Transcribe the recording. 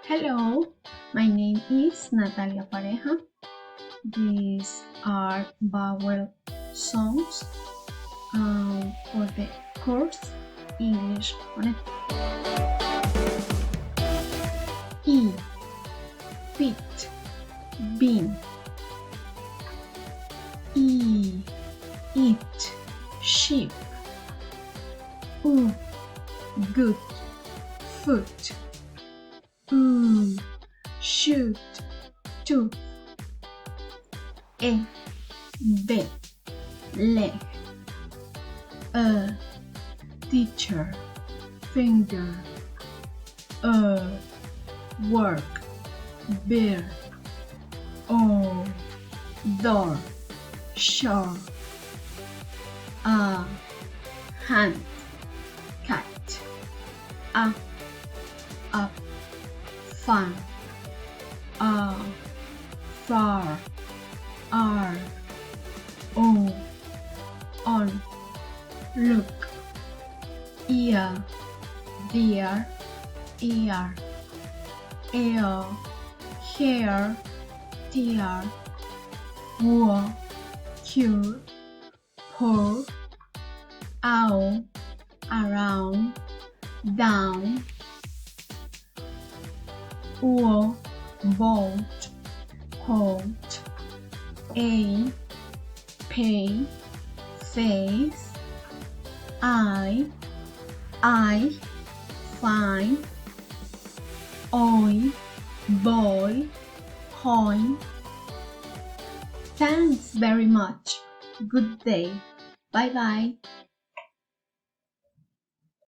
Hello, my name is Natalia Pareja. These are Vowel Sounds for the course English Phonetics. E, feet, bean. E, eat, sheep. U, good, foot. Shoot, tooth. Bed, leg. Teacher, finger. Work, bear. Door, shore. Hand, cat. Up, fun. Far, are. On, look. Ear, dear, ear. Ear, hair, tear. War, cure. Pour, owl, around, down. Bolt, coat. Pay, face. I, fine. Boy, coin. Thanks very much. Good day. Bye bye.